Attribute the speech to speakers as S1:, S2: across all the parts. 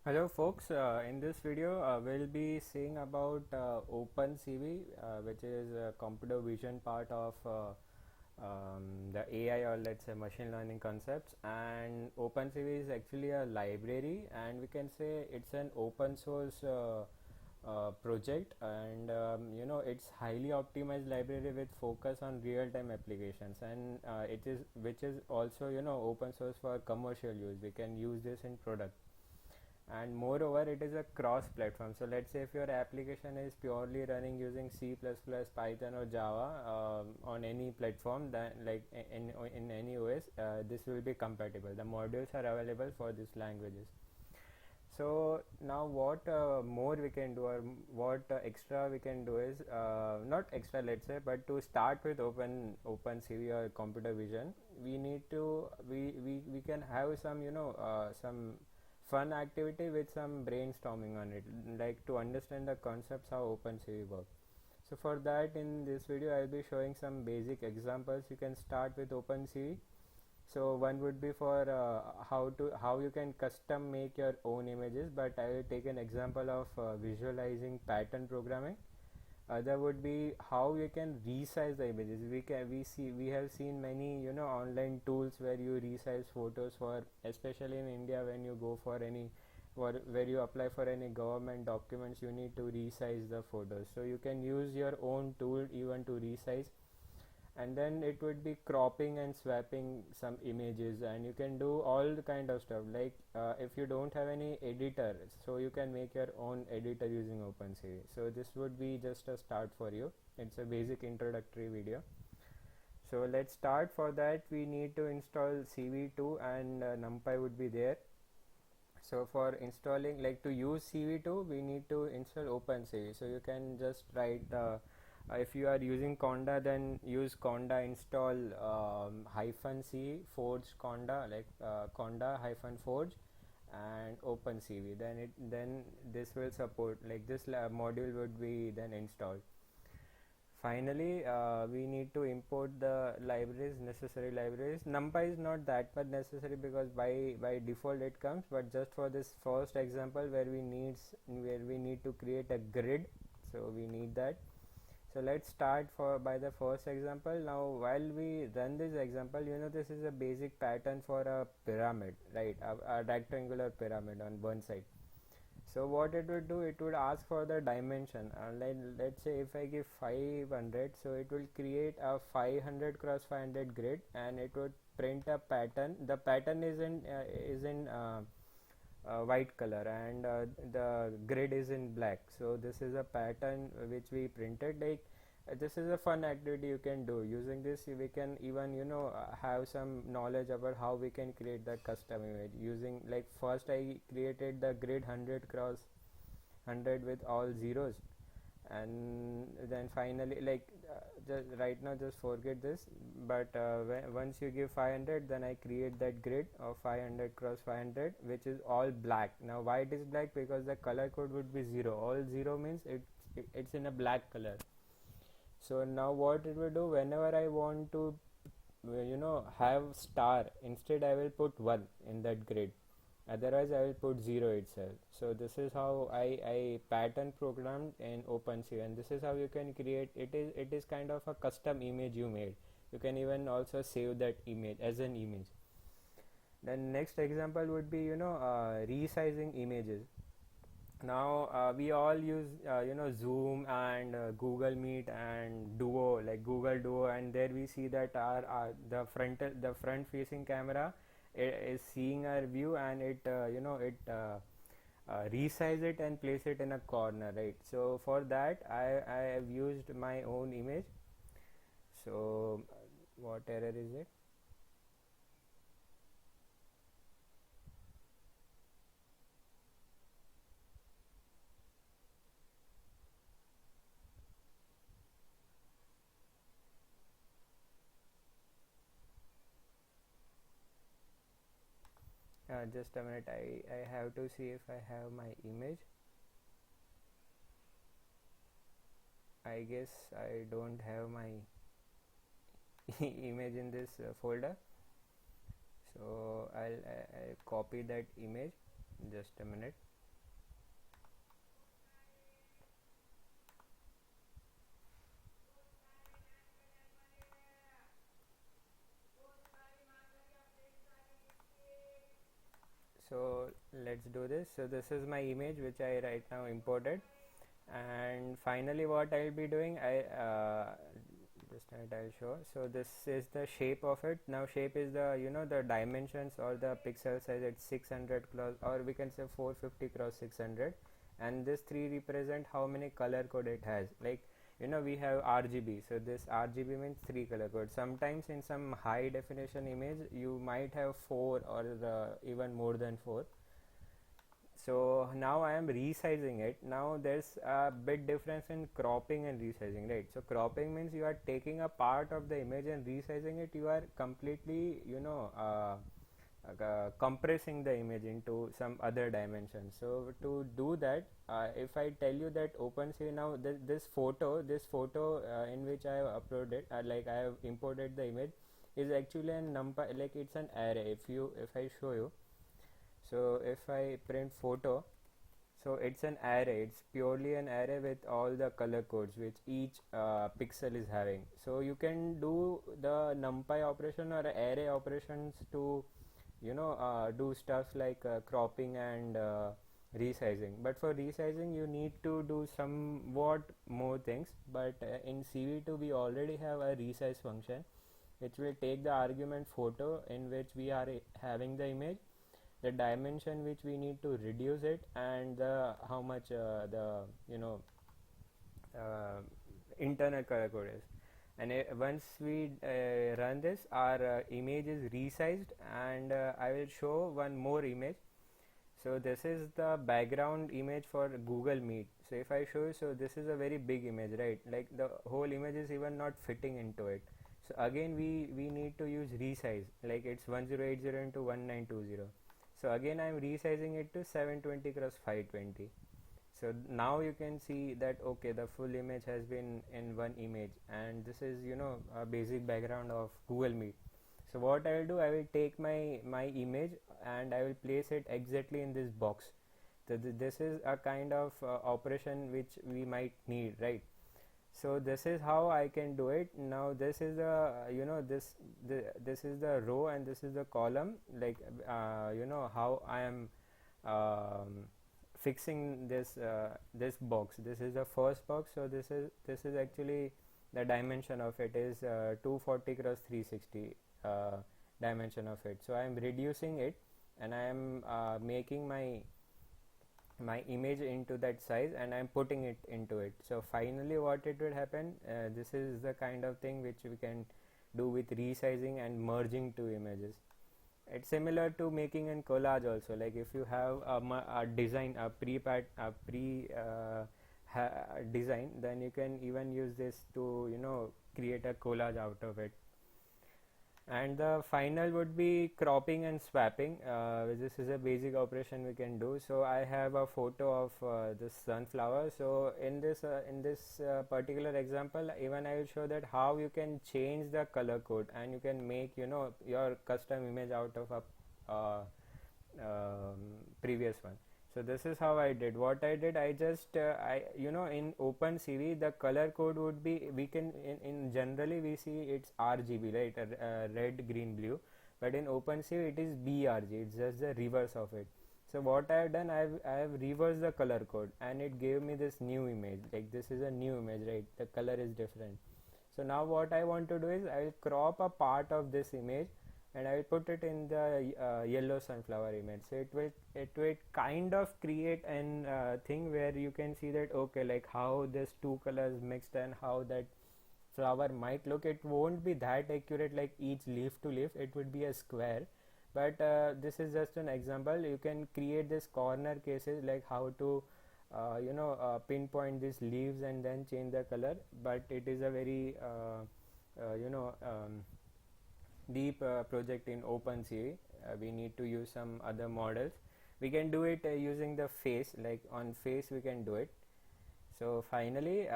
S1: Hello folks, in this video we'll be seeing about OpenCV, which is a computer vision part of the AI, or let's say machine learning concepts. And OpenCV is actually a library, and we can say it's an open source project, and it's highly optimized library with focus on real-time applications, and it is which is also open source for commercial use. We can use this in product, and moreover it is a cross platform. So let's say if your application is purely running using C++, Python or Java on any platform, then like in any OS, this will be compatible. The modules are available for these languages. So now what more we can do, or what extra we can do is not extra, let's say, but to start with OpenCV or computer vision, we need to we can have some some fun activity with some brainstorming on it, like to understand the concepts how OpenCV work. So for that, in this video I'll be showing some basic examples. You can start with OpenCV. So one would be for how you can custom make your own images, but I will take an example of visualizing pattern programming. Other would be how you can resize the images. We have seen many online tools where you resize photos for, especially in India, when you go for any where you apply for any government documents, you need to resize the photos. So you can use your own tool even to resize. And then it would be cropping and swapping some images, and you can do all the kind of stuff, like if you don't have any editor, so you can make your own editor using OpenCV. So this would be just a start for you. It's a basic introductory video. So let's start. For that we need to install CV2, and NumPy would be there. So for installing, like to use CV2, we need to install OpenCV. So you can just write if you are using Conda, then use Conda install -c forge Conda, like Conda -forge and OpenCV. Then this will support, like this module would be then installed. Finally, we need to import the necessary libraries. NumPy is not that much necessary because by default it comes, but just for this first example where we need to create a grid, so we need that. So let's start by the first example. Now while we run this example, this is a basic pattern for a pyramid, right? A rectangular pyramid on one side. So what it would do, it would ask for the dimension, and let's say if I give 500, so it will create a 500 cross 500 grid, and it would print a pattern. The pattern is in white color, and the grid is in black. So this is a pattern which we printed. Like this is a fun activity you can do. Using this, we can even have some knowledge about how we can create the custom image using, like, first I created the grid 100 cross 100 with all zeros, and then finally, like just right now just forget this, but once you give 500, then I create that grid of 500 cross 500 which is all black. Now why it is black? Because the color code would be 0. All 0 means it's in a black color. So now what it will do, whenever I want to have star, instead I will put 1 in that grid, otherwise I will put 0 itself. So this is how I pattern programmed in OpenCV, and this is how you can create it. Is kind of a custom image you made. You can even also save that image as an image. Then next example would be resizing images. Now we all use Zoom and Google Meet and Duo, like Google Duo, and there we see that our the front facing camera is seeing our view, and it resize it and place it in a corner, right? So for that I have used my own image. So what error is it? Just a minute, I have to see if I have my image. I guess I don't have my image in this folder. So I'll copy that image. Just a minute. So let's do this. So this is my image which I right now imported, and finally what I'll be doing, just a minute, I'll show. So this is the shape of it. Now shape is the, you know, the dimensions or the pixel size. It's 600 cross, or we can say 450 cross 600, and this 3 represent how many color code it has. Like, you know, we have RGB, so this RGB means 3 color code. Sometimes in some high definition image you might have 4 or even more than 4. So now I am resizing it. Now there's a bit difference in cropping and resizing, right? So cropping means you are taking a part of the image, and resizing it, you are completely, you know, compressing the image into some other dimension. So to do that, if I tell you that OpenCV, now this photo in which I have uploaded, like I have imported the image, is actually a numpy, like it's an array. If I show you, so if I print photo, so it's an array. It's purely an array with all the color codes which each pixel is having. So you can do the numpy operation or array operations to, you know, do stuff like cropping and resizing. But for resizing you need to do somewhat more things. But in CV2 we already have a resize function which will take the argument photo in which we are having the image, the dimension which we need to reduce it, and the how much the, you know, uh, internal color code is. And once we run this, our image is resized, and I will show one more image. So this is the background image for Google Meet. So if I show you, so this is a very big image, right? Like the whole image is even not fitting into it. So again we need to use resize, like it's 1080 into 1920. So again I am resizing it to 720 cross 520. So now you can see that okay, the full image has been in one image, and this is, you know, a basic background of Google Meet. So what I will do, I will take my image and I will place it exactly in this box. So this is a kind of operation which we might need, right? So this is how I can do it. Now this is the, you know, this is the row and this is the column, like you know how I am fixing this box. This is the first box. So this is actually the dimension of it is 240 cross 360 dimension of it. So I am reducing it, and I am making my image into that size, and I'm putting it into it. So finally what it would happen, this is the kind of thing which we can do with resizing and merging two images. It's similar to making an collage also. Like if you have a design, a pre design, then you can even use this to, you know, create a collage out of it. And the final would be cropping and swapping. This is a basic operation we can do. So I have a photo of this sunflower. So in this particular example, even I will show that how you can change the color code, and you can make, you know, your custom image out of a previous one. So this is how I did. What I did, I just I, you know, in OpenCV the color code would be, we can in generally we see it's RGB, right? Red, green, blue. But in OpenCV it is BRG. It's just the reverse of it. So what I have done, I have reversed the color code, and it gave me this new image. Like this is a new image, right? The color is different. So now what I want to do is I will crop a part of this image, and I will put it in the yellow sunflower image. So it will kind of create an thing where you can see that okay, like how this two colors mixed and how that flower might look. It won't be that accurate like each leaf to leaf, it would be a square. But this is just an example. You can create this corner cases, like how to you know, pinpoint these leaves and then change the color. But it is a very you know, deep project in OpenCV. We need to use some other models. We can do it using the face, like on face we can do it. So finally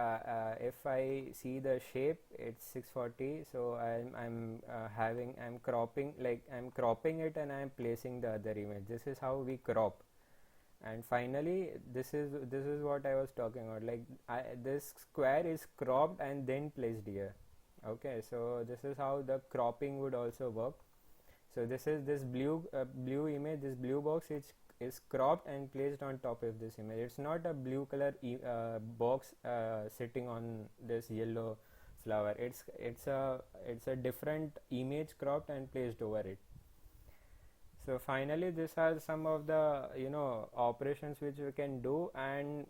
S1: if I see the shape, it's 640. So I'm cropping, like I'm cropping it and I'm placing the other image. This is how we crop. And finally this is what I was talking about, like this square is cropped and then placed here. Okay, so this is how the cropping would also work. So this is this blue image, this blue box is cropped and placed on top of this image. It's not a blue color box sitting on this yellow flower. It's a different image cropped and placed over it. So finally, these are some of the operations which we can do, and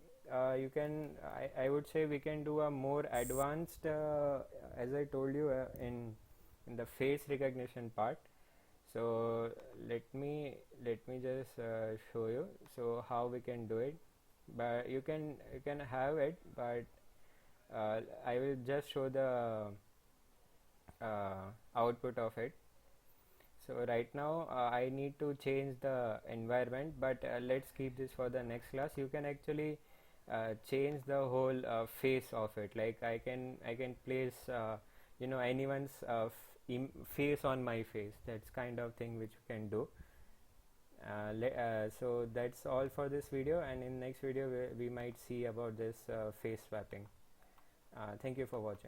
S1: you can I would say we can do a more advanced, as I told you, in the face recognition part. So let me just show you so how we can do it. But you can have it, but I will just show the output of it. So right now I need to change the environment, but let's keep this for the next class. You can actually change the whole face of it. Like I can place anyone's face on my face. That's kind of thing which you can do. So that's all for this video, and in next video we might see about this face swapping. Thank you for watching.